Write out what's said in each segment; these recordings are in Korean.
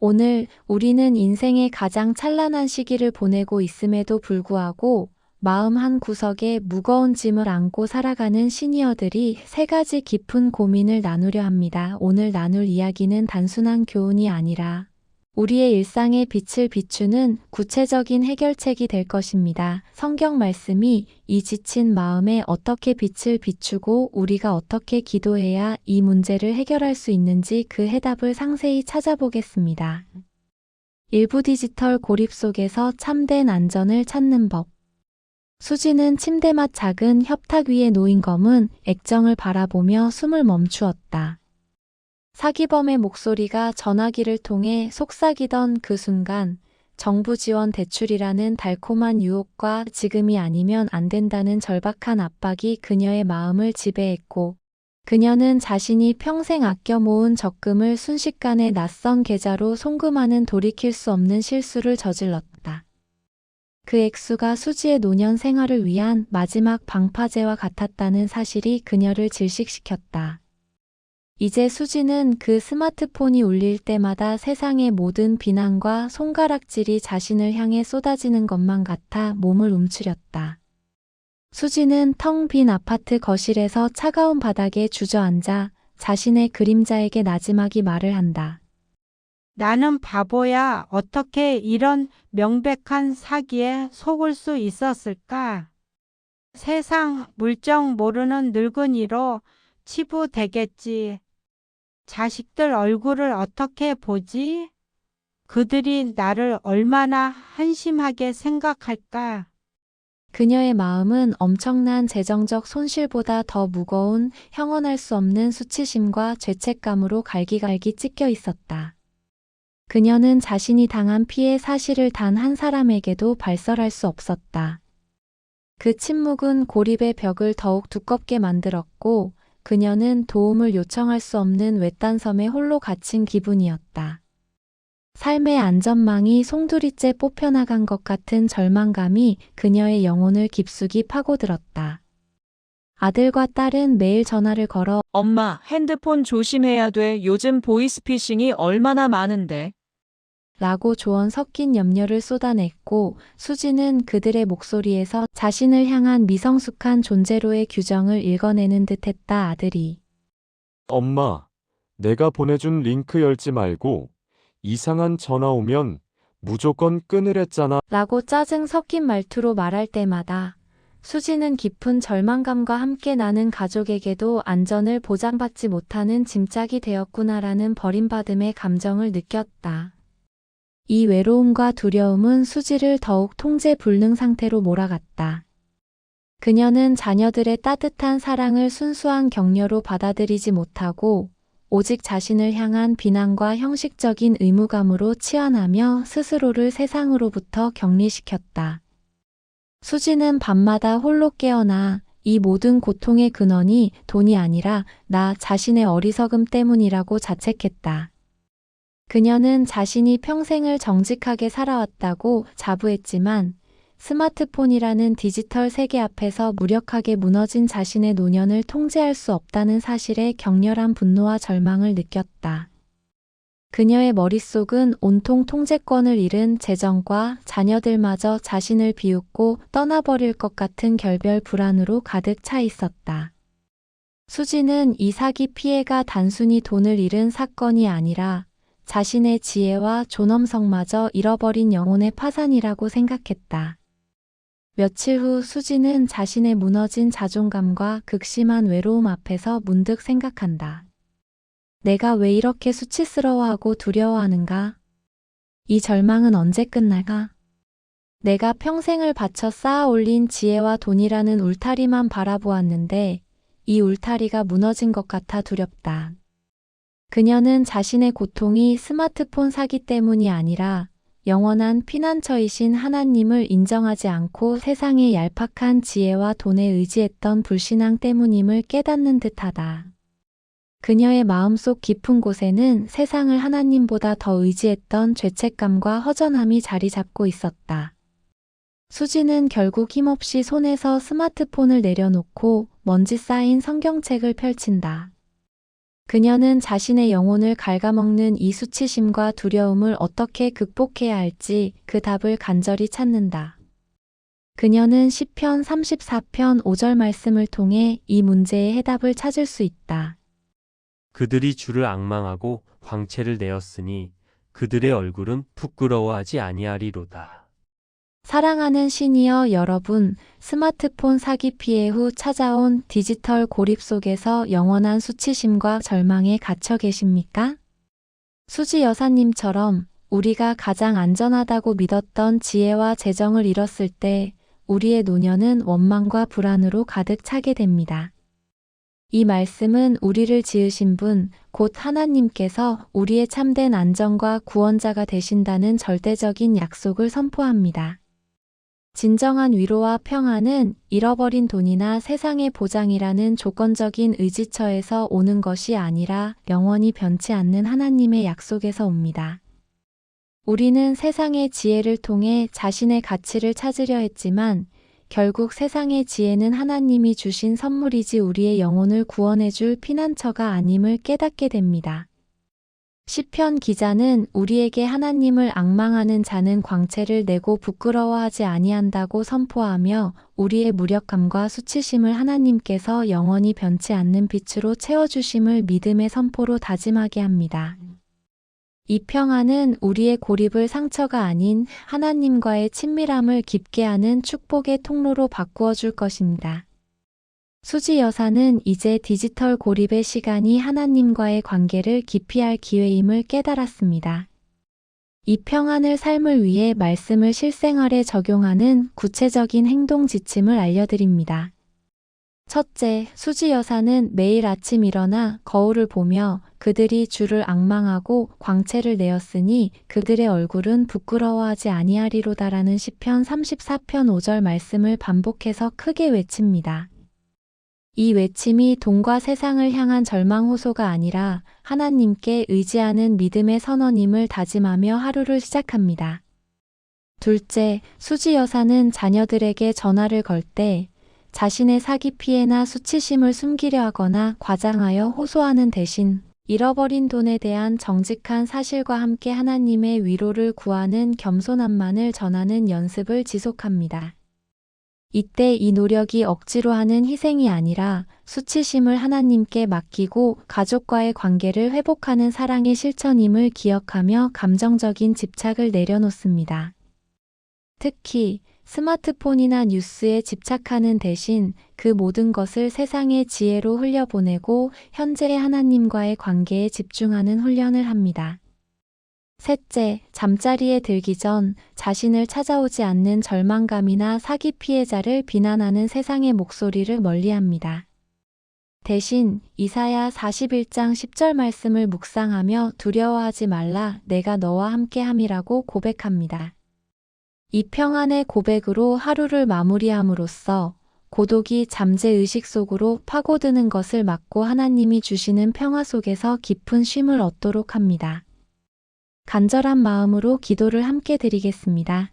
오늘 우리는 인생의 가장 찬란한 시기를 보내고 있음에도 불구하고 마음 한 구석에 무거운 짐을 안고 살아가는 시니어들이 세 가지 깊은 고민을 나누려 합니다. 오늘 나눌 이야기는 단순한 교훈이 아니라 우리의 일상에 빛을 비추는 구체적인 해결책이 될 것입니다. 성경 말씀이 이 지친 마음에 어떻게 빛을 비추고 우리가 어떻게 기도해야 이 문제를 해결할 수 있는지 그 해답을 상세히 찾아보겠습니다. 일부 디지털 고립 속에서 참된 안전을 찾는 법. 수지는 침대맡 작은 협탁 위에 놓인 검은 액정을 바라보며 숨을 멈추었다. 사기범의 목소리가 전화기를 통해 속삭이던 그 순간 정부 지원 대출이라는 달콤한 유혹과 지금이 아니면 안 된다는 절박한 압박이 그녀의 마음을 지배했고 그녀는 자신이 평생 아껴 모은 적금을 순식간에 낯선 계좌로 송금하는 돌이킬 수 없는 실수를 저질렀다. 그 액수가 수지의 노년 생활을 위한 마지막 방파제와 같았다는 사실이 그녀를 질식시켰다. 이제 수지는 그 스마트폰이 울릴 때마다 세상의 모든 비난과 손가락질이 자신을 향해 쏟아지는 것만 같아 몸을 움츠렸다. 수지는 텅 빈 아파트 거실에서 차가운 바닥에 주저앉아 자신의 그림자에게 나지막이 말을 한다. 나는 바보야. 어떻게 이런 명백한 사기에 속을 수 있었을까? 세상 물정 모르는 늙은이로 치부되겠지. 자식들 얼굴을 어떻게 보지? 그들이 나를 얼마나 한심하게 생각할까? 그녀의 마음은 엄청난 재정적 손실보다 더 무거운 형언할 수 없는 수치심과 죄책감으로 갈기갈기 찢겨 있었다. 그녀는 자신이 당한 피해 사실을 단 한 사람에게도 발설할 수 없었다. 그 침묵은 고립의 벽을 더욱 두껍게 만들었고 그녀는 도움을 요청할 수 없는 외딴 섬에 홀로 갇힌 기분이었다. 삶의 안전망이 송두리째 뽑혀나간 것 같은 절망감이 그녀의 영혼을 깊숙이 파고들었다. 아들과 딸은 매일 전화를 걸어 엄마, 핸드폰 조심해야 돼. 요즘 보이스피싱이 얼마나 많은데. 라고 조언 섞인 염려를 쏟아냈고 수지는 그들의 목소리에서 자신을 향한 미성숙한 존재로의 규정을 읽어내는 듯했다. 아들이 엄마, 내가 보내준 링크 열지 말고 이상한 전화 오면 무조건 끊으랬잖아. 라고 짜증 섞인 말투로 말할 때마다 수지는 깊은 절망감과 함께 나는 가족에게도 안전을 보장받지 못하는 짐짝이 되었구나라는 버림받음의 감정을 느꼈다. 이 외로움과 두려움은 수지를 더욱 통제 불능 상태로 몰아갔다. 그녀는 자녀들의 따뜻한 사랑을 순수한 격려로 받아들이지 못하고 오직 자신을 향한 비난과 형식적인 의무감으로 치환하며 스스로를 세상으로부터 격리시켰다. 수지는 밤마다 홀로 깨어나 이 모든 고통의 근원이 돈이 아니라 나 자신의 어리석음 때문이라고 자책했다. 그녀는 자신이 평생을 정직하게 살아왔다고 자부했지만 스마트폰이라는 디지털 세계 앞에서 무력하게 무너진 자신의 노년을 통제할 수 없다는 사실에 격렬한 분노와 절망을 느꼈다. 그녀의 머릿속은 온통 통제권을 잃은 재정과 자녀들마저 자신을 비웃고 떠나버릴 것 같은 결별 불안으로 가득 차 있었다. 수지는 이 사기 피해가 단순히 돈을 잃은 사건이 아니라 자신의 지혜와 존엄성마저 잃어버린 영혼의 파산이라고 생각했다. 며칠 후 수지는 자신의 무너진 자존감과 극심한 외로움 앞에서 문득 생각한다. 내가 왜 이렇게 수치스러워하고 두려워하는가? 이 절망은 언제 끝날까? 내가 평생을 바쳐 쌓아 올린 지혜와 돈이라는 울타리만 바라보았는데 이 울타리가 무너진 것 같아 두렵다. 그녀는 자신의 고통이 스마트폰 사기 때문이 아니라 영원한 피난처이신 하나님을 인정하지 않고 세상의 얄팍한 지혜와 돈에 의지했던 불신앙 때문임을 깨닫는 듯하다. 그녀의 마음속 깊은 곳에는 세상을 하나님보다 더 의지했던 죄책감과 허전함이 자리 잡고 있었다. 수지는 결국 힘없이 손에서 스마트폰을 내려놓고 먼지 쌓인 성경책을 펼친다. 그녀는 자신의 영혼을 갉아먹는 이 수치심과 두려움을 어떻게 극복해야 할지 그 답을 간절히 찾는다. 그녀는 시편 34편 5절 말씀을 통해 이 문제의 해답을 찾을 수 있다. 그들이 주를 앙망하고 광채를 내었으니 그들의 얼굴은 부끄러워하지 아니하리로다. 사랑하는 시니어 여러분, 스마트폰 사기 피해 후 찾아온 디지털 고립 속에서 영원한 수치심과 절망에 갇혀 계십니까? 수지 여사님처럼 우리가 가장 안전하다고 믿었던 지혜와 재정을 잃었을 때 우리의 노년은 원망과 불안으로 가득 차게 됩니다. 이 말씀은 우리를 지으신 분, 곧 하나님께서 우리의 참된 안전과 구원자가 되신다는 절대적인 약속을 선포합니다. 진정한 위로와 평안은 잃어버린 돈이나 세상의 보장이라는 조건적인 의지처에서 오는 것이 아니라 영원히 변치 않는 하나님의 약속에서 옵니다. 우리는 세상의 지혜를 통해 자신의 가치를 찾으려 했지만 결국 세상의 지혜는 하나님이 주신 선물이지 우리의 영혼을 구원해줄 피난처가 아님을 깨닫게 됩니다. 시편 기자는 우리에게 하나님을 앙망하는 자는 광채를 내고 부끄러워하지 아니한다고 선포하며 우리의 무력감과 수치심을 하나님께서 영원히 변치 않는 빛으로 채워주심을 믿음의 선포로 다짐하게 합니다. 이 평안은 우리의 고립을 상처가 아닌 하나님과의 친밀함을 깊게 하는 축복의 통로로 바꾸어 줄 것입니다. 수지 여사는 이제 디지털 고립의 시간이 하나님과의 관계를 깊이 할 기회임을 깨달았습니다. 이 평안을 삶을 위해 말씀을 실생활에 적용하는 구체적인 행동 지침을 알려드립니다. 첫째, 수지 여사는 매일 아침 일어나 거울을 보며 그들이 주를 앙망하고 광채를 내었으니 그들의 얼굴은 부끄러워하지 아니하리로다라는 시편 34편 5절 말씀을 반복해서 크게 외칩니다. 이 외침이 돈과 세상을 향한 절망 호소가 아니라 하나님께 의지하는 믿음의 선언임을 다짐하며 하루를 시작합니다. 둘째, 수지 여사는 자녀들에게 전화를 걸 때 자신의 사기 피해나 수치심을 숨기려 하거나 과장하여 호소하는 대신 잃어버린 돈에 대한 정직한 사실과 함께 하나님의 위로를 구하는 겸손함만을 전하는 연습을 지속합니다. 이때 이 노력이 억지로 하는 희생이 아니라 수치심을 하나님께 맡기고 가족과의 관계를 회복하는 사랑의 실천임을 기억하며 감정적인 집착을 내려놓습니다. 특히 스마트폰이나 뉴스에 집착하는 대신 그 모든 것을 세상의 지혜로 흘려보내고 현재의 하나님과의 관계에 집중하는 훈련을 합니다. 셋째, 잠자리에 들기 전 자신을 찾아오지 않는 절망감이나 사기 피해자를 비난하는 세상의 목소리를 멀리합니다. 대신 이사야 41장 10절 말씀을 묵상하며 두려워하지 말라 내가 너와 함께함이라고 고백합니다. 이 평안의 고백으로 하루를 마무리함으로써 고독이 잠재의식 속으로 파고드는 것을 막고 하나님이 주시는 평화 속에서 깊은 쉼을 얻도록 합니다. 간절한 마음으로 기도를 함께 드리겠습니다.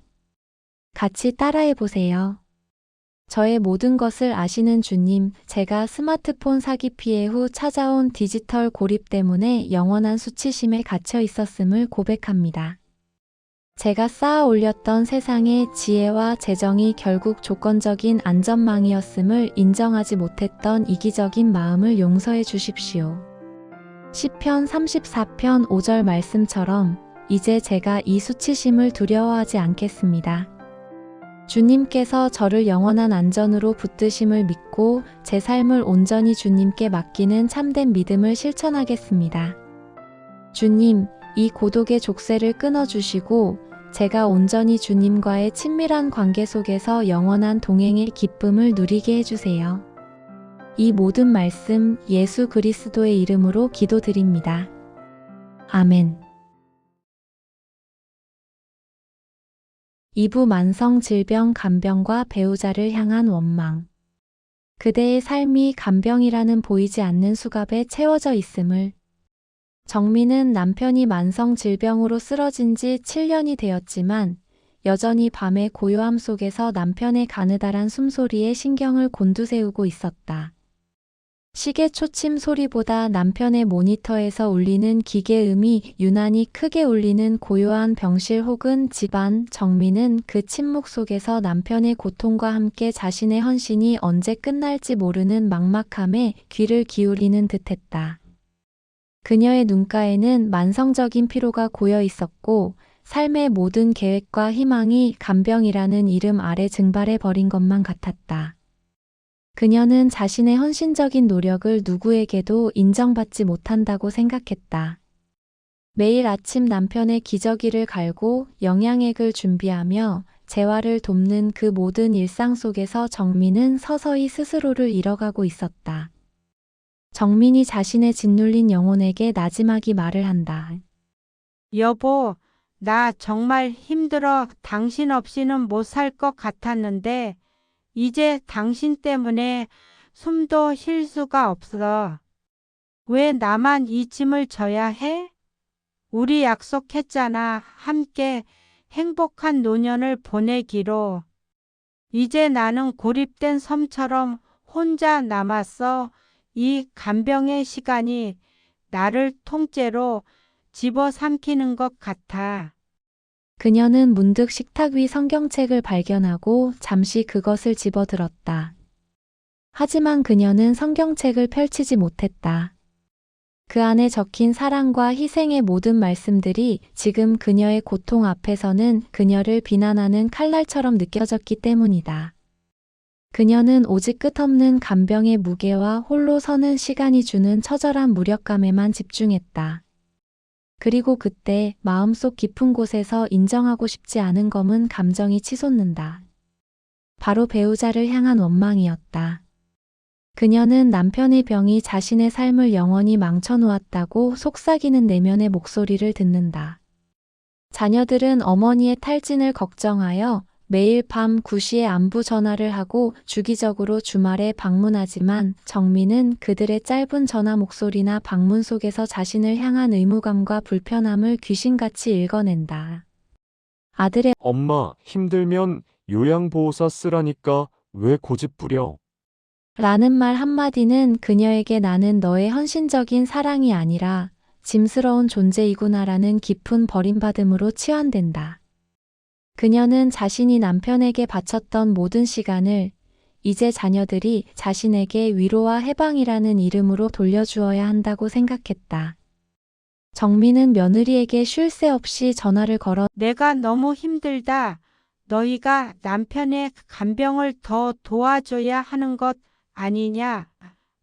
같이 따라해 보세요. 저의 모든 것을 아시는 주님, 제가 스마트폰 사기 피해 후 찾아온 디지털 고립 때문에 영원한 수치심에 갇혀 있었음을 고백합니다. 제가 쌓아 올렸던 세상의 지혜와 재정이 결국 조건적인 안전망이었음을 인정하지 못했던 이기적인 마음을 용서해 주십시오. 시편 34편 5절 말씀처럼 이제 제가 이 수치심을 두려워하지 않겠습니다. 주님께서 저를 영원한 안전으로 붙드심을 믿고 제 삶을 온전히 주님께 맡기는 참된 믿음을 실천하겠습니다. 주님, 이 고독의 족쇄를 끊어주시고 제가 온전히 주님과의 친밀한 관계 속에서 영원한 동행의 기쁨을 누리게 해주세요. 이 모든 말씀 예수 그리스도의 이름으로 기도드립니다. 아멘. 2부 만성 질병 간병과 배우자를 향한 원망. 그대의 삶이 간병이라는 보이지 않는 수갑에 채워져 있음을. 정민은 남편이 만성 질병으로 쓰러진 지 7년이 되었지만 여전히 밤의 고요함 속에서 남편의 가느다란 숨소리에 신경을 곤두세우고 있었다. 시계 초침 소리보다 남편의 모니터에서 울리는 기계음이 유난히 크게 울리는 고요한 병실 혹은 집안. 정민은 그 침묵 속에서 남편의 고통과 함께 자신의 헌신이 언제 끝날지 모르는 막막함에 귀를 기울이는 듯했다. 그녀의 눈가에는 만성적인 피로가 고여 있었고 삶의 모든 계획과 희망이 간병이라는 이름 아래 증발해 버린 것만 같았다. 그녀는 자신의 헌신적인 노력을 누구에게도 인정받지 못한다고 생각했다. 매일 아침 남편의 기저귀를 갈고 영양액을 준비하며 재활을 돕는 그 모든 일상 속에서 정민은 서서히 스스로를 잃어가고 있었다. 정민이 자신의 짓눌린 영혼에게 나지막이 말을 한다. 여보, 나 정말 힘들어. 당신 없이는 못 살 것 같았는데 이제 당신 때문에 숨도 쉴 수가 없어. 왜 나만 이 짐을 져야 해? 우리 약속했잖아. 함께 행복한 노년을 보내기로. 이제 나는 고립된 섬처럼 혼자 남았어. 이 간병의 시간이 나를 통째로 집어삼키는 것 같아. 그녀는 문득 식탁 위 성경책을 발견하고 잠시 그것을 집어들었다. 하지만 그녀는 성경책을 펼치지 못했다. 그 안에 적힌 사랑과 희생의 모든 말씀들이 지금 그녀의 고통 앞에서는 그녀를 비난하는 칼날처럼 느껴졌기 때문이다. 그녀는 오직 끝없는 간병의 무게와 홀로 서는 시간이 주는 처절한 무력감에만 집중했다. 그리고 그때 마음속 깊은 곳에서 인정하고 싶지 않은 검은 감정이 치솟는다. 바로 배우자를 향한 원망이었다. 그녀는 남편의 병이 자신의 삶을 영원히 망쳐놓았다고 속삭이는 내면의 목소리를 듣는다. 자녀들은 어머니의 탈진을 걱정하여 매일 밤 9시에 안부 전화를 하고 주기적으로 주말에 방문하지만 정민은 그들의 짧은 전화 목소리나 방문 속에서 자신을 향한 의무감과 불편함을 귀신같이 읽어낸다. 아들의 엄마, 힘들면 요양보호사 쓰라니까 왜 고집 부려? 라는 말 한마디는 그녀에게 나는 너의 헌신적인 사랑이 아니라 짐스러운 존재이구나라는 깊은 버림받음으로 치환된다. 그녀는 자신이 남편에게 바쳤던 모든 시간을 이제 자녀들이 자신에게 위로와 해방이라는 이름으로 돌려주어야 한다고 생각했다. 정민은 며느리에게 쉴 새 없이 전화를 걸어 내가 너무 힘들다. 너희가 남편의 간병을 더 도와줘야 하는 것 아니냐.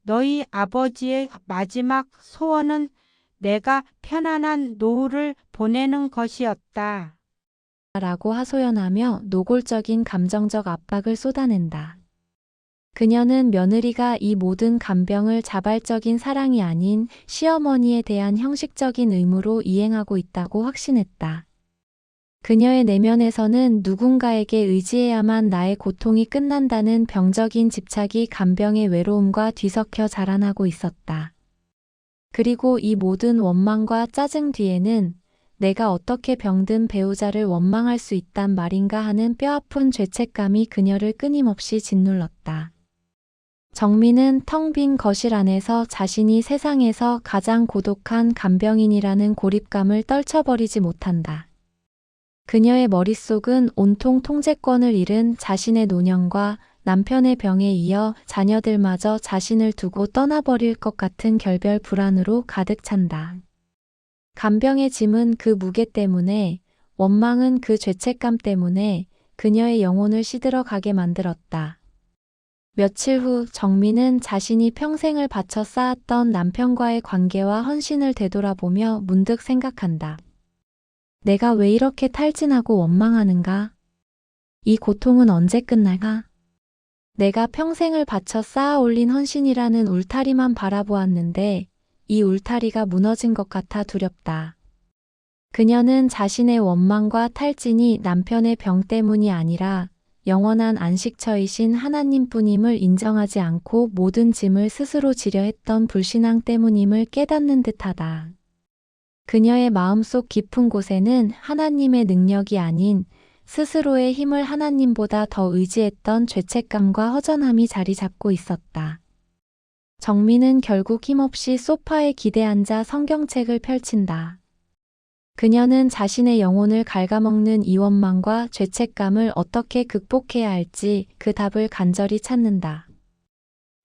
너희 아버지의 마지막 소원은 내가 편안한 노후를 보내는 것이었다. 라고 하소연하며 노골적인 감정적 압박을 쏟아낸다. 그녀는 며느리가 이 모든 간병을 자발적인 사랑이 아닌 시어머니에 대한 형식적인 의무로 이행하고 있다고 확신했다. 그녀의 내면에서는 누군가에게 의지해야만 나의 고통이 끝난다는 병적인 집착이 간병의 외로움과 뒤섞여 자라나고 있었다. 그리고 이 모든 원망과 짜증 뒤에는 내가 어떻게 병든 배우자를 원망할 수 있단 말인가 하는 뼈아픈 죄책감이 그녀를 끊임없이 짓눌렀다. 정민은 텅 빈 거실 안에서 자신이 세상에서 가장 고독한 간병인이라는 고립감을 떨쳐버리지 못한다. 그녀의 머릿속은 온통 통제권을 잃은 자신의 노년과 남편의 병에 이어 자녀들마저 자신을 두고 떠나버릴 것 같은 결별 불안으로 가득 찬다. 간병의 짐은 그 무게 때문에, 원망은 그 죄책감 때문에 그녀의 영혼을 시들어 가게 만들었다. 며칠 후 정민은 자신이 평생을 바쳐 쌓았던 남편과의 관계와 헌신을 되돌아보며 문득 생각한다. 내가 왜 이렇게 탈진하고 원망하는가? 이 고통은 언제 끝날까? 내가 평생을 바쳐 쌓아 올린 헌신이라는 울타리만 바라보았는데 이 울타리가 무너진 것 같아 두렵다. 그녀는 자신의 원망과 탈진이 남편의 병 때문이 아니라 영원한 안식처이신 하나님뿐임을 인정하지 않고 모든 짐을 스스로 지려 했던 불신앙 때문임을 깨닫는 듯하다. 그녀의 마음속 깊은 곳에는 하나님의 능력이 아닌 스스로의 힘을 하나님보다 더 의지했던 죄책감과 허전함이 자리 잡고 있었다. 정민은 결국 힘없이 소파에 기대앉아 성경책을 펼친다. 그녀는 자신의 영혼을 갉아먹는 이 원망과 죄책감을 어떻게 극복해야 할지 그 답을 간절히 찾는다.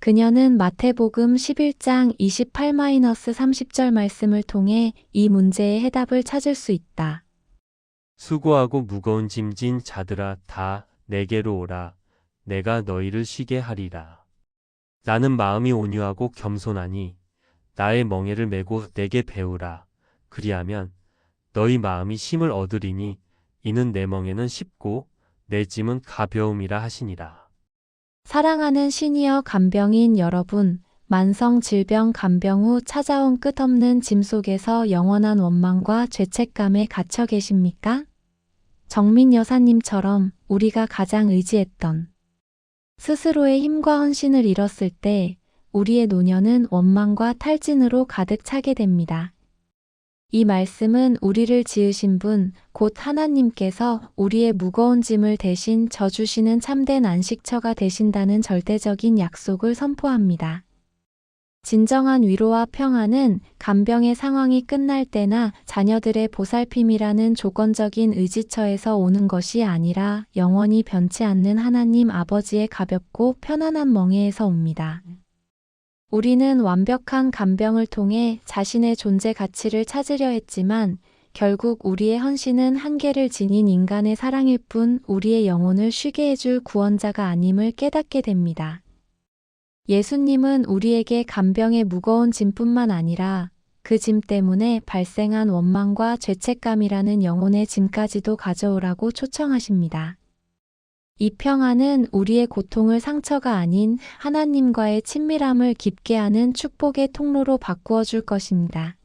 그녀는 마태복음 11장 28-30절 말씀을 통해 이 문제의 해답을 찾을 수 있다. 수고하고 무거운 짐진 자들아 다 내게로 오라. 내가 너희를 쉬게 하리라. 나는 마음이 온유하고 겸손하니 나의 멍에를 메고 내게 배우라. 그리하면 너희 마음이 쉼을 얻으리니 이는 내 멍에는 쉽고 내 짐은 가벼움이라 하시니라. 사랑하는 시니어 간병인 여러분, 만성 질병 간병 후 찾아온 끝없는 짐 속에서 영원한 원망과 죄책감에 갇혀 계십니까? 정민 여사님처럼 우리가 가장 의지했던 스스로의 힘과 헌신을 잃었을 때 우리의 노년은 원망과 탈진으로 가득 차게 됩니다. 이 말씀은 우리를 지으신 분, 곧 하나님께서 우리의 무거운 짐을 대신 져주시는 참된 안식처가 되신다는 절대적인 약속을 선포합니다. 진정한 위로와 평안은 간병의 상황이 끝날 때나 자녀들의 보살핌이라는 조건적인 의지처에서 오는 것이 아니라 영원히 변치 않는 하나님 아버지의 가볍고 편안한 멍에에서 옵니다. 우리는 완벽한 간병을 통해 자신의 존재 가치를 찾으려 했지만 결국 우리의 헌신은 한계를 지닌 인간의 사랑일 뿐 우리의 영혼을 쉬게 해줄 구원자가 아님을 깨닫게 됩니다. 예수님은 우리에게 간병의 무거운 짐뿐만 아니라 그 짐 때문에 발생한 원망과 죄책감이라는 영혼의 짐까지도 가져오라고 초청하십니다. 이 평안은 우리의 고통을 상처가 아닌 하나님과의 친밀함을 깊게 하는 축복의 통로로 바꾸어 줄 것입니다.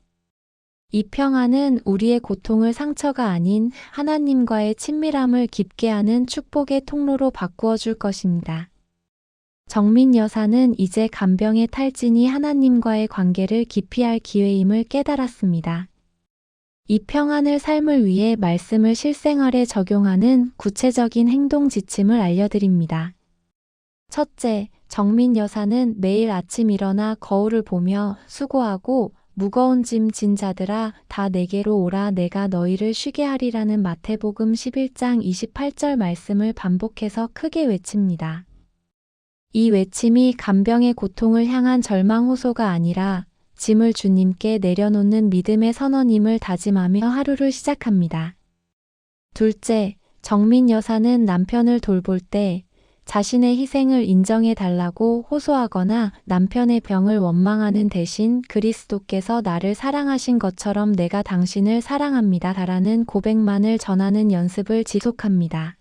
이 평안은 우리의 고통을 상처가 아닌 하나님과의 친밀함을 깊게 하는 축복의 통로로 바꾸어 줄 것입니다. 정민 여사는 이제 간병의 탈진이 하나님과의 관계를 깊이 할 기회임을 깨달았습니다. 이 평안을 삶을 위해 말씀을 실생활에 적용하는 구체적인 행동 지침을 알려드립니다. 첫째, 정민 여사는 매일 아침 일어나 거울을 보며 수고하고 무거운 짐 진 자들아 다 내게로 오라 내가 너희를 쉬게 하리라는 마태복음 11장 28절 말씀을 반복해서 크게 외칩니다. 이 외침이 간병의 고통을 향한 절망 호소가 아니라 짐을 주님께 내려놓는 믿음의 선언임을 다짐하며 하루를 시작합니다. 둘째, 정민 여사는 남편을 돌볼 때 자신의 희생을 인정해 달라고 호소하거나 남편의 병을 원망하는 대신 그리스도께서 나를 사랑하신 것처럼 내가 당신을 사랑합니다. 라는 고백만을 전하는 연습을 지속합니다.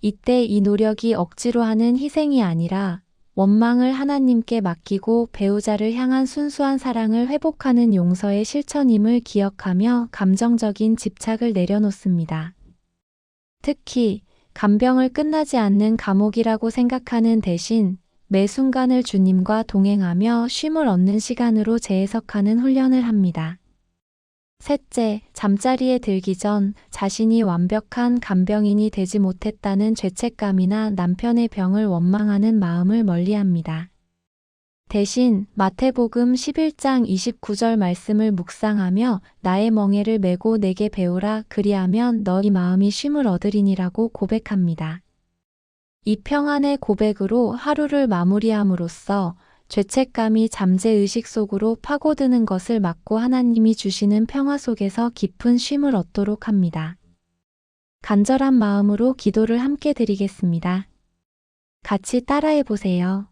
이때 이 노력이 억지로 하는 희생이 아니라 원망을 하나님께 맡기고 배우자를 향한 순수한 사랑을 회복하는 용서의 실천임을 기억하며 감정적인 집착을 내려놓습니다. 특히 간병을 끝나지 않는 감옥이라고 생각하는 대신 매 순간을 주님과 동행하며 쉼을 얻는 시간으로 재해석하는 훈련을 합니다. 셋째, 잠자리에 들기 전 자신이 완벽한 간병인이 되지 못했다는 죄책감이나 남편의 병을 원망하는 마음을 멀리합니다. 대신 마태복음 11장 29절 말씀을 묵상하며 나의 멍에를 메고 내게 배우라 그리하면 너희 마음이 쉼을 얻으리니라고 고백합니다. 이 평안의 고백으로 하루를 마무리함으로써 죄책감이 잠재의식 속으로 파고드는 것을 막고 하나님이 주시는 평화 속에서 깊은 쉼을 얻도록 합니다. 간절한 마음으로 기도를 함께 드리겠습니다. 같이 따라해 보세요.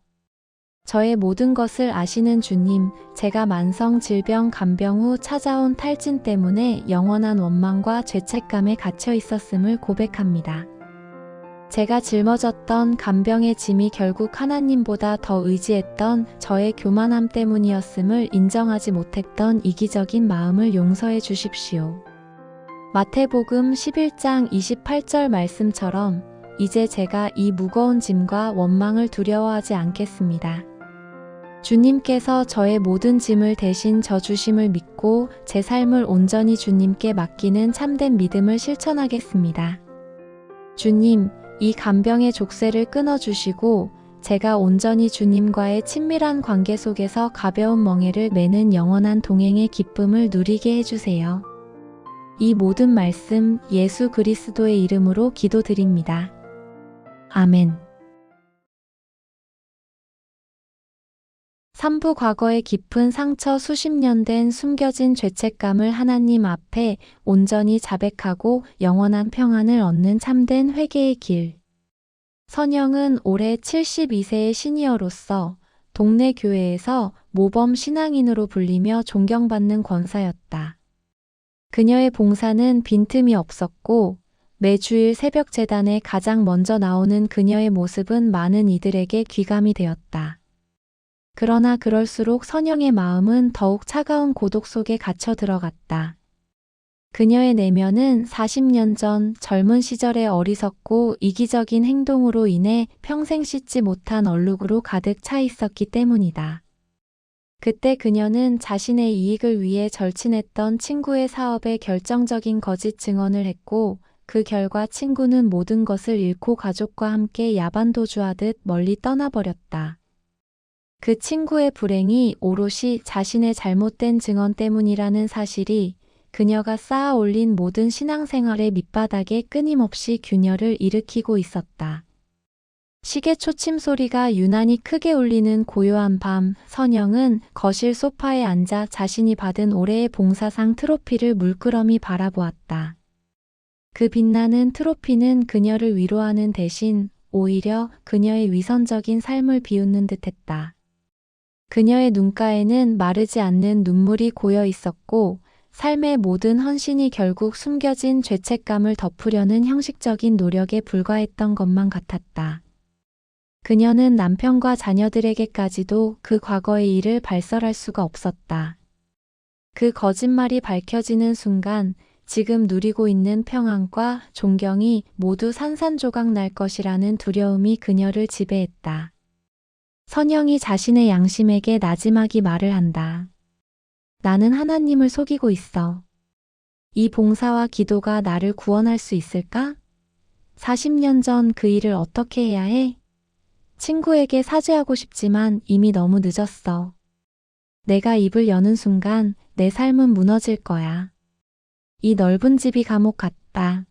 저의 모든 것을 아시는 주님, 제가 만성 질병 간병 후 찾아온 탈진 때문에 영원한 원망과 죄책감에 갇혀 있었음을 고백합니다. 제가 짊어졌던 간병의 짐이 결국 하나님보다 더 의지했던 저의 교만함 때문이었음을 인정하지 못했던 이기적인 마음을 용서해 주십시오. 마태복음 11장 28절 말씀처럼 이제 제가 이 무거운 짐과 원망을 두려워하지 않겠습니다. 주님께서 저의 모든 짐을 대신 져주심을 믿고 제 삶을 온전히 주님께 맡기는 참된 믿음을 실천하겠습니다. 주님, 이 간병의 족쇄를 끊어주시고 제가 온전히 주님과의 친밀한 관계 속에서 가벼운 멍에를 매는 영원한 동행의 기쁨을 누리게 해주세요. 이 모든 말씀 예수 그리스도의 이름으로 기도드립니다. 아멘. 3부 과거의 깊은 상처 수십 년 된 숨겨진 죄책감을 하나님 앞에 온전히 자백하고 영원한 평안을 얻는 참된 회개의 길. 선영은 올해 72세의 시니어로서 동네 교회에서 모범 신앙인으로 불리며 존경받는 권사였다. 그녀의 봉사는 빈틈이 없었고 매주일 새벽 제단에 가장 먼저 나오는 그녀의 모습은 많은 이들에게 귀감이 되었다. 그러나 그럴수록 선영의 마음은 더욱 차가운 고독 속에 갇혀 들어갔다. 그녀의 내면은 40년 전 젊은 시절의 어리석고 이기적인 행동으로 인해 평생 씻지 못한 얼룩으로 가득 차 있었기 때문이다. 그때 그녀는 자신의 이익을 위해 절친했던 친구의 사업에 결정적인 거짓 증언을 했고 그 결과 친구는 모든 것을 잃고 가족과 함께 야반도주하듯 멀리 떠나버렸다. 그 친구의 불행이 오롯이 자신의 잘못된 증언 때문이라는 사실이 그녀가 쌓아 올린 모든 신앙생활의 밑바닥에 끊임없이 균열을 일으키고 있었다. 시계 초침 소리가 유난히 크게 울리는 고요한 밤, 선영은 거실 소파에 앉아 자신이 받은 올해의 봉사상 트로피를 물끄러미 바라보았다. 그 빛나는 트로피는 그녀를 위로하는 대신 오히려 그녀의 위선적인 삶을 비웃는 듯했다. 그녀의 눈가에는 마르지 않는 눈물이 고여 있었고 삶의 모든 헌신이 결국 숨겨진 죄책감을 덮으려는 형식적인 노력에 불과했던 것만 같았다. 그녀는 남편과 자녀들에게까지도 그 과거의 일을 발설할 수가 없었다. 그 거짓말이 밝혀지는 순간 지금 누리고 있는 평안과 존경이 모두 산산조각 날 것이라는 두려움이 그녀를 지배했다. 선영이 자신의 양심에게 나지막이 말을 한다. 나는 하나님을 속이고 있어. 이 봉사와 기도가 나를 구원할 수 있을까? 40년 전 그 일을 어떻게 해야 해? 친구에게 사죄하고 싶지만 이미 너무 늦었어. 내가 입을 여는 순간 내 삶은 무너질 거야. 이 넓은 집이 감옥 같다.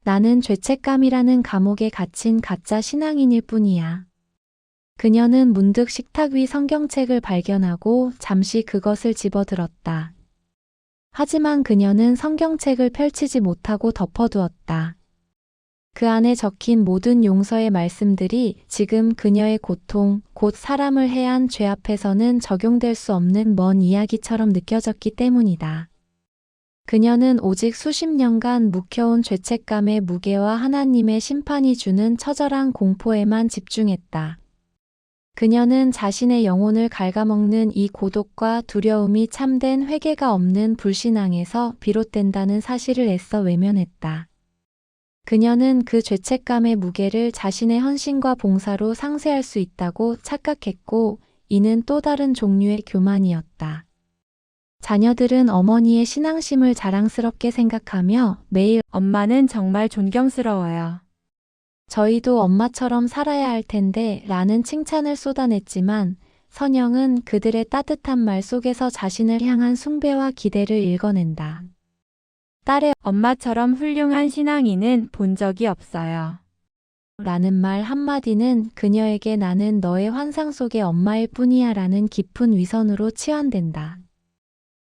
나는 죄책감이라는 감옥에 갇힌 가짜 신앙인일 뿐이야. 그녀는 문득 식탁 위 성경책을 발견하고 잠시 그것을 집어들었다. 하지만 그녀는 성경책을 펼치지 못하고 덮어두었다. 그 안에 적힌 모든 용서의 말씀들이 지금 그녀의 고통, 곧 사람을 해한 죄 앞에서는 적용될 수 없는 먼 이야기처럼 느껴졌기 때문이다. 그녀는 오직 수십 년간 묵혀온 죄책감의 무게와 하나님의 심판이 주는 처절한 공포에만 집중했다. 그녀는 자신의 영혼을 갉아먹는 이 고독과 두려움이 참된 회개가 없는 불신앙에서 비롯된다는 사실을 애써 외면했다. 그녀는 그 죄책감의 무게를 자신의 헌신과 봉사로 상쇄할 수 있다고 착각했고 이는 또 다른 종류의 교만이었다. 자녀들은 어머니의 신앙심을 자랑스럽게 생각하며 매일 엄마는 정말 존경스러워요. 저희도 엄마처럼 살아야 할 텐데 라는 칭찬을 쏟아냈지만 선영은 그들의 따뜻한 말 속에서 자신을 향한 숭배와 기대를 읽어낸다. 딸의 엄마처럼 훌륭한 신앙인은 본 적이 없어요. 라는 말 한마디는 그녀에게 나는 너의 환상 속의 엄마일 뿐이야 라는 깊은 위선으로 치환된다.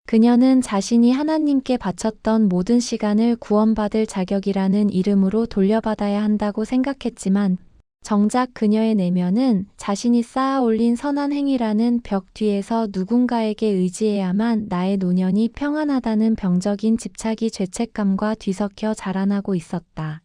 그녀는 자신이 하나님께 바쳤던 모든 시간을 구원받을 자격이라는 이름으로 돌려받아야 한다고 생각했지만 정작 그녀의 내면은 자신이 쌓아 올린 선한 행위라는 벽 뒤에서 누군가에게 의지해야만 나의 노년이 평안하다는 병적인 집착이 죄책감과 뒤섞여 자라나고 있었다.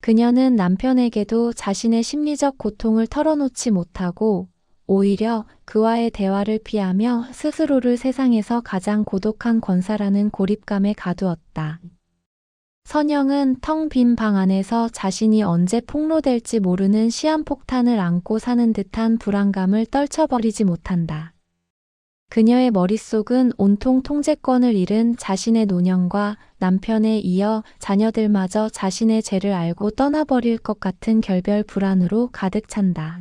그녀는 남편에게도 자신의 심리적 고통을 털어놓지 못하고 오히려 그와의 대화를 피하며 스스로를 세상에서 가장 고독한 권사라는 고립감에 가두었다. 선영은 텅 빈 방 안에서 자신이 언제 폭로될지 모르는 시한폭탄을 안고 사는 듯한 불안감을 떨쳐버리지 못한다. 그녀의 머릿속은 온통 통제권을 잃은 자신의 노년과 남편에 이어 자녀들마저 자신의 죄를 알고 떠나버릴 것 같은 결별 불안으로 가득 찬다.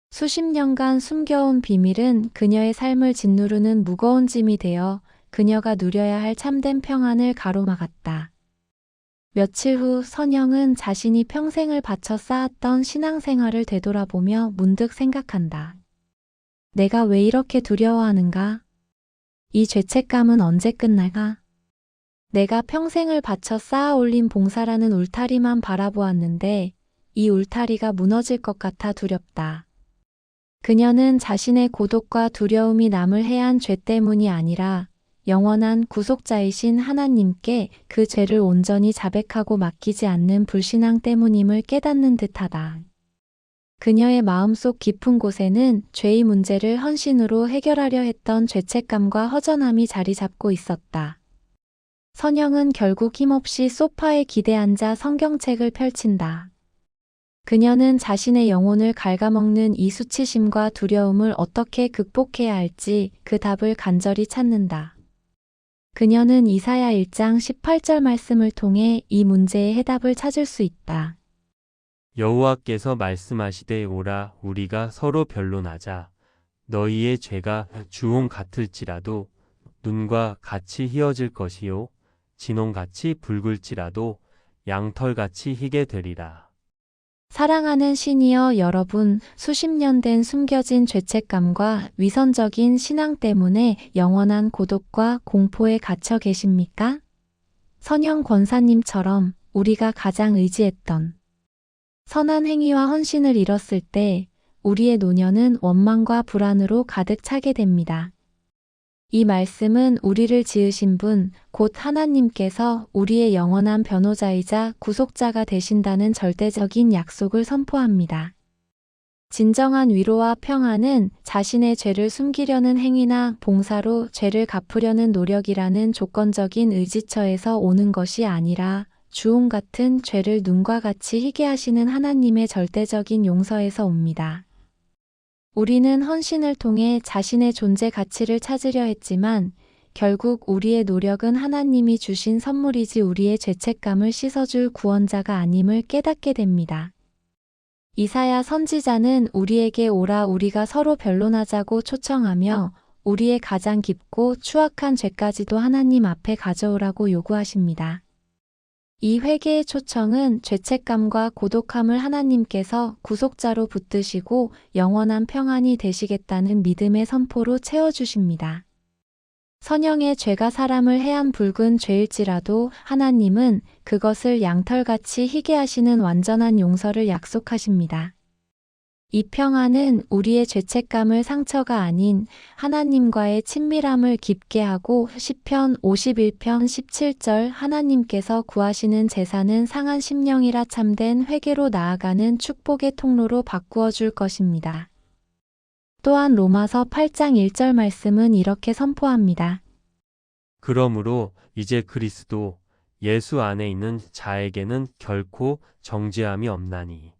수십 년간 숨겨온 비밀은 그녀의 삶을 짓누르는 무거운 짐이 되어 그녀가 누려야 할 참된 평안을 가로막았다. 며칠 후 선영은 자신이 평생을 바쳐 쌓았던 신앙생활을 되돌아보며 문득 생각한다. 내가 왜 이렇게 두려워하는가? 이 죄책감은 언제 끝날까? 내가 평생을 바쳐 쌓아 올린 봉사라는 울타리만 바라보았는데 이 울타리가 무너질 것 같아 두렵다. 그녀는 자신의 고독과 두려움이 남을 해한 죄 때문이 아니라 영원한 구속자이신 하나님께 그 죄를 온전히 자백하고 맡기지 않는 불신앙 때문임을 깨닫는 듯하다. 그녀의 마음속 깊은 곳에는 죄의 문제를 헌신으로 해결하려 했던 죄책감과 허전함이 자리 잡고 있었다. 선영은 결국 힘없이 소파에 기대앉아 성경책을 펼친다. 그녀는 자신의 영혼을 갉아먹는 이 수치심과 두려움을 어떻게 극복해야 할지 그 답을 간절히 찾는다. 그녀는 이사야 1장 18절 말씀을 통해 이 문제의 해답을 찾을 수 있다. 여호와께서 말씀하시되 오라 우리가 서로 변론하자. 너희의 죄가 주홍 같을지라도 눈과 같이 희어질 것이요 진홍같이 붉을지라도 양털같이 희게 되리라. 사랑하는 시니어 여러분, 수십 년 된 숨겨진 죄책감과 위선적인 신앙 때문에 영원한 고독과 공포에 갇혀 계십니까? 선영 권사님처럼 우리가 가장 의지했던 선한 행위와 헌신을 잃었을 때 우리의 노년은 원망과 불안으로 가득 차게 됩니다. 이 말씀은 우리를 지으신 분, 곧 하나님께서 우리의 영원한 변호자이자 구속자가 되신다는 절대적인 약속을 선포합니다. 진정한 위로와 평안은 자신의 죄를 숨기려는 행위나 봉사로 죄를 갚으려는 노력이라는 조건적인 의지처에서 오는 것이 아니라 주홍 같은 죄를 눈과 같이 희게 하시는 하나님의 절대적인 용서에서 옵니다. 우리는 헌신을 통해 자신의 존재 가치를 찾으려 했지만 결국 우리의 노력은 하나님이 주신 선물이지 우리의 죄책감을 씻어줄 구원자가 아님을 깨닫게 됩니다. 이사야 선지자는 우리에게 오라 우리가 서로 변론하자고 초청하며 우리의 가장 깊고 추악한 죄까지도 하나님 앞에 가져오라고 요구하십니다. 이 회개의 초청은 죄책감과 고독함을 하나님께서 구속자로 붙드시고 영원한 평안이 되시겠다는 믿음의 선포로 채워주십니다. 선영의 죄가 사람을 해한 붉은 죄일지라도 하나님은 그것을 양털같이 희게 하시는 완전한 용서를 약속하십니다. 이 평안은 우리의 죄책감을 상처가 아닌 하나님과의 친밀함을 깊게 하고 시편 51편 17절 하나님께서 구하시는 제사는 상한 심령이라 참된 회개로 나아가는 축복의 통로로 바꾸어 줄 것입니다. 또한 로마서 8장 1절 말씀은 이렇게 선포합니다. 그러므로 이제 그리스도 예수 안에 있는 자에게는 결코 정죄함이 없나니.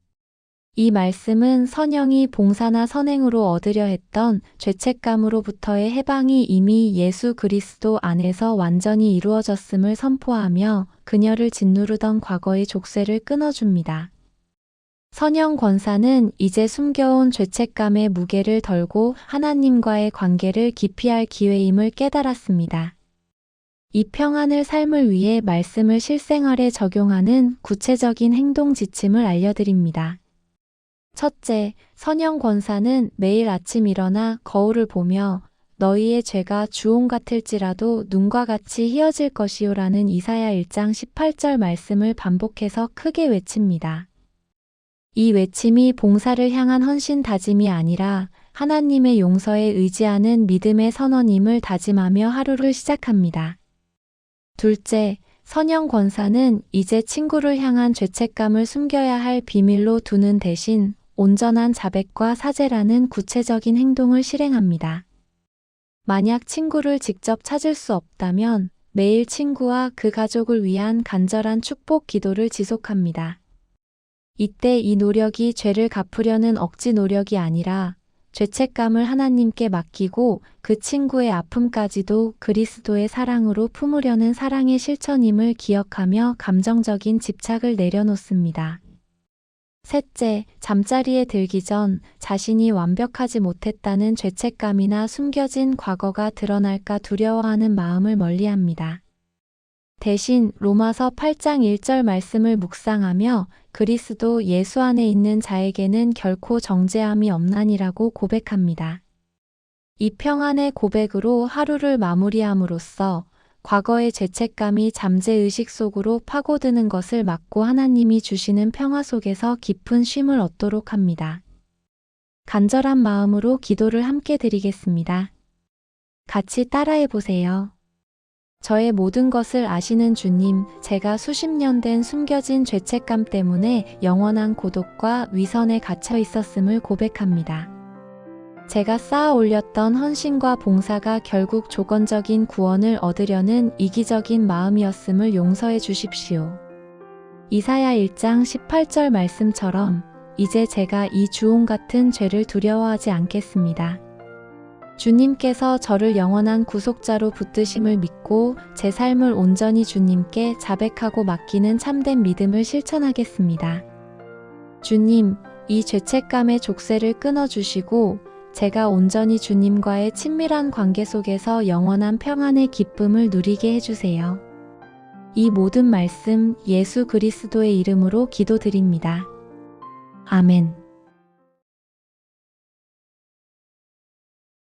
이 말씀은 선영이 봉사나 선행으로 얻으려 했던 죄책감으로부터의 해방이 이미 예수 그리스도 안에서 완전히 이루어졌음을 선포하며 그녀를 짓누르던 과거의 족쇄를 끊어줍니다. 선영 권사는 이제 숨겨온 죄책감의 무게를 덜고 하나님과의 관계를 깊이 할 기회임을 깨달았습니다. 이 평안을 삶을 위해 말씀을 실생활에 적용하는 구체적인 행동 지침을 알려드립니다. 첫째, 선영 권사는 매일 아침 일어나 거울을 보며 너희의 죄가 주홍 같을지라도 눈과 같이 희어질 것이요라는 이사야 1장 18절 말씀을 반복해서 크게 외칩니다. 이 외침이 봉사를 향한 헌신 다짐이 아니라 하나님의 용서에 의지하는 믿음의 선언임을 다짐하며 하루를 시작합니다. 둘째, 선영 권사는 이제 친구를 향한 죄책감을 숨겨야 할 비밀로 두는 대신 온전한 자백과 사죄라는 구체적인 행동을 실행합니다. 만약 친구를 직접 찾을 수 없다면 매일 친구와 그 가족을 위한 간절한 축복 기도를 지속합니다. 이때 이 노력이 죄를 갚으려는 억지 노력이 아니라 죄책감을 하나님께 맡기고 그 친구의 아픔까지도 그리스도의 사랑으로 품으려는 사랑의 실천임을 기억하며 감정적인 집착을 내려놓습니다. 셋째, 잠자리에 들기 전 자신이 완벽하지 못했다는 죄책감이나 숨겨진 과거가 드러날까 두려워하는 마음을 멀리합니다. 대신 로마서 8장 1절 말씀을 묵상하며 그리스도 예수 안에 있는 자에게는 결코 정죄함이 없나니라고 고백합니다. 이 평안의 고백으로 하루를 마무리함으로써 과거의 죄책감이 잠재의식 속으로 파고드는 것을 막고 하나님이 주시는 평화 속에서 깊은 쉼을 얻도록 합니다. 간절한 마음으로 기도를 함께 드리겠습니다. 같이 따라해 보세요. 저의 모든 것을 아시는 주님, 제가 수십 년 된 숨겨진 죄책감 때문에 영원한 고독과 위선에 갇혀 있었음을 고백합니다. 제가 쌓아 올렸던 헌신과 봉사가 결국 조건적인 구원을 얻으려는 이기적인 마음이었음을 용서해 주십시오. 이사야 1장 18절 말씀처럼 이제 제가 이 주홍 같은 죄를 두려워하지 않겠습니다. 주님께서 저를 영원한 구속자로 붙드심을 믿고 제 삶을 온전히 주님께 자백하고 맡기는 참된 믿음을 실천하겠습니다. 주님, 이 죄책감의 족쇄를 끊어주시고 제가 온전히 주님과의 친밀한 관계 속에서 영원한 평안의 기쁨을 누리게 해주세요. 이 모든 말씀 예수 그리스도의 이름으로 기도드립니다. 아멘.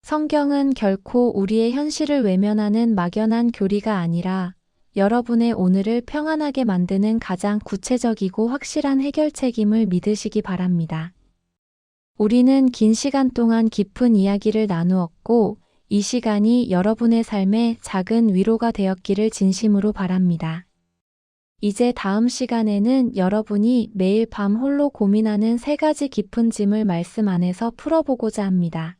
성경은 결코 우리의 현실을 외면하는 막연한 교리가 아니라 여러분의 오늘을 평안하게 만드는 가장 구체적이고 확실한 해결책임을 믿으시기 바랍니다. 우리는 긴 시간 동안 깊은 이야기를 나누었고 이 시간이 여러분의 삶에 작은 위로가 되었기를 진심으로 바랍니다. 이제 다음 시간에는 여러분이 매일 밤 홀로 고민하는 3가지 깊은 짐을 말씀 안에서 풀어보고자 합니다.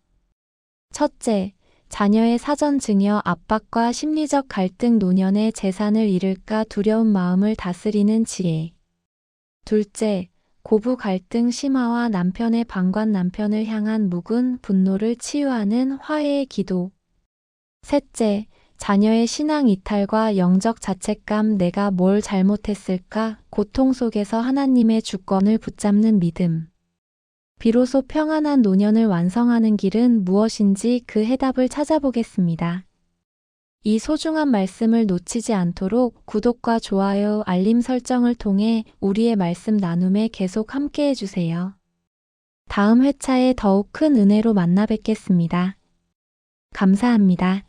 첫째, 자녀의 사전 증여 압박과 심리적 갈등 노년에 재산을 잃을까 두려운 마음을 다스리는 지혜. 둘째, 고부 갈등 심화와 남편의 방관 남편을 향한 묵은 분노를 치유하는 화해의 기도. 셋째, 자녀의 신앙 이탈과 영적 자책감 내가 뭘 잘못했을까 고통 속에서 하나님의 주권을 붙잡는 믿음. 비로소 평안한 노년을 완성하는 길은 무엇인지 그 해답을 찾아보겠습니다. 이 소중한 말씀을 놓치지 않도록 구독과 좋아요, 알림 설정을 통해 우리의 말씀 나눔에 계속 함께 해주세요. 다음 회차에 더욱 큰 은혜로 만나 뵙겠습니다. 감사합니다.